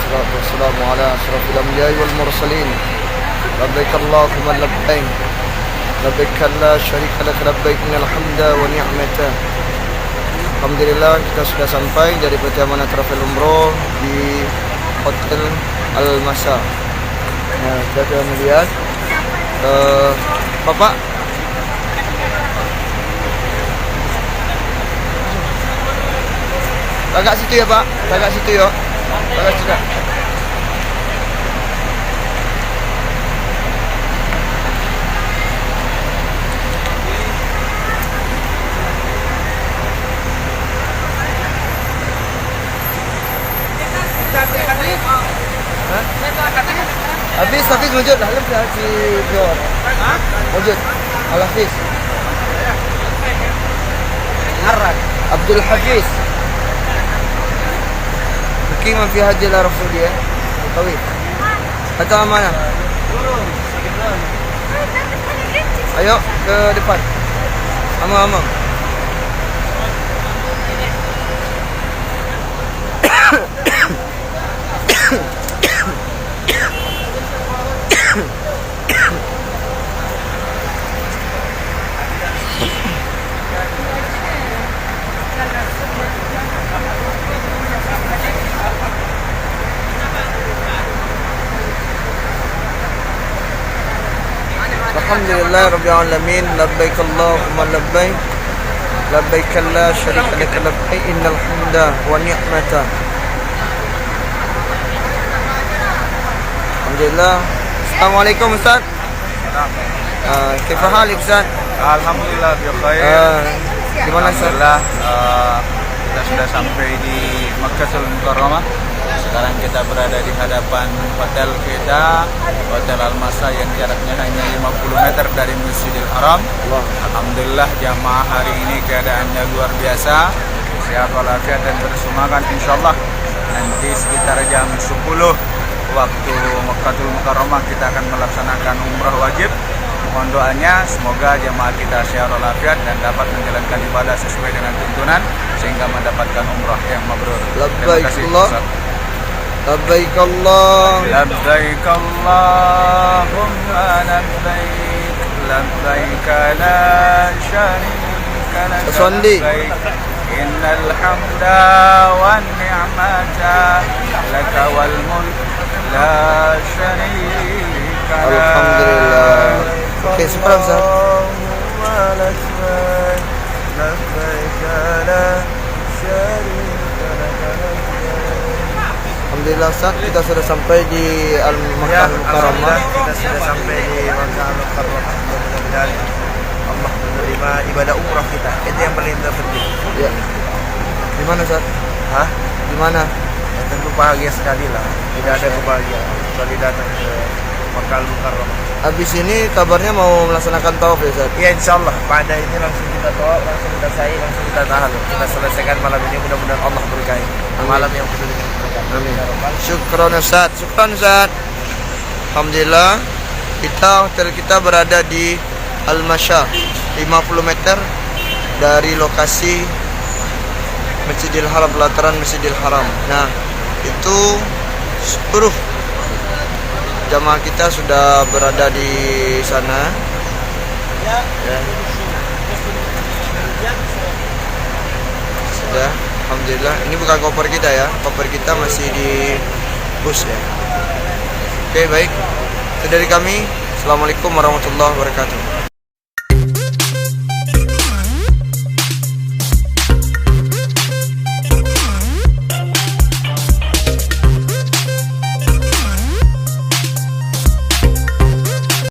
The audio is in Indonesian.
wassalatu wassalamu ala asyrafil anbiya'i wal mursalin. Labbaik Allahumma labbaik. Labbaik la syarika lak labbaik innal hamda wa ni'mata. Alhamdulillah kita sudah sampai dari perjalanan travel umroh di Hotel Al-Masa. Nah, kita sudah melihat Bapak agak situ ya Pak, agak situ ya, agak situ. Hafiz wujud dah lebih si John. Wujud. Al-Hafiz. Arad Abdul Hafiz. Bagaimana fi hajjal Rasulullah? Tahu? Atau mana? Ayo ke depan. Amang. Alhamdulillah rabbil alamin. Labbaik Allahumma labbaik. Labbaik la syarika lak labbaik innal hamda wa ni'mata. Alhamdulillah. Assalamualaikum Ustaz. Kaifa halik Ustaz? Alhamdulillah bi khair. Gimana Ustaz? Alhamdulillah, kita sudah sampai di Makkahul Mukarramah. Sekarang kita berada di hadapan hotel kita, Hotel Al-Masa, yang jaraknya hanya 50 meter dari Masjidil Haram. Alhamdulillah jamaah hari ini keadaannya luar biasa, sehat walafiat dan bersemangat insyaallah. Nanti sekitar jam 10 waktu Makkahul Mukarramah kita akan melaksanakan umrah wajib. Mohon doanya semoga jamaah kita sehat walafiat dan dapat menjalankan ibadah sesuai dengan tuntunan sehingga mendapatkan umrah yang mabrur. Labbaik Allah. Labbaik Allah. Labbaik Allahumma labbaik. Labbaik la syarika lak labbaik. Innal hamda wan ni'mata laka wal mulk la syarika lak. Alhamdulillah. Oke, syukur Ustaz. Alhamdulillah Ustaz, kita sudah sampai di Al-Makkah Mukarramah. Kita sudah sampai di Makkah Mukarramah. Mudah-mudahan Allah menerima ibadah umrah kita. Itu yang paling terpenting. Ya. Di mana Ustaz? Hah? Di mana? Ya, tentu bahagia sekali lah. Tidak ada kebahagiaan kecuali datang ke Makkah Mukarramah. Habis ini kabarnya mau melaksanakan tawaf ya Ustaz? Ya insyaallah pada ini langsung kita tawaf, langsung kita sa'i, langsung kita tahalul. Kita selesaikan malam ini, mudah-mudahan Allah berkahi. Malam yang penuh dengan berkah. Amin. Syukron Ustaz. Syukron Ustaz. Alhamdulillah hotel kita berada di Al-Masya, 50 meter dari lokasi Masjidil Haram, pelataran Masjidil Haram. Nah, itu seluruh jamaah kita sudah berada di sana. Ya. Sudah, alhamdulillah. Ini bukan koper kita ya, koper kita masih di bus ya. Oke, baik. Itu dari kami. Assalamualaikum warahmatullahi wabarakatuh.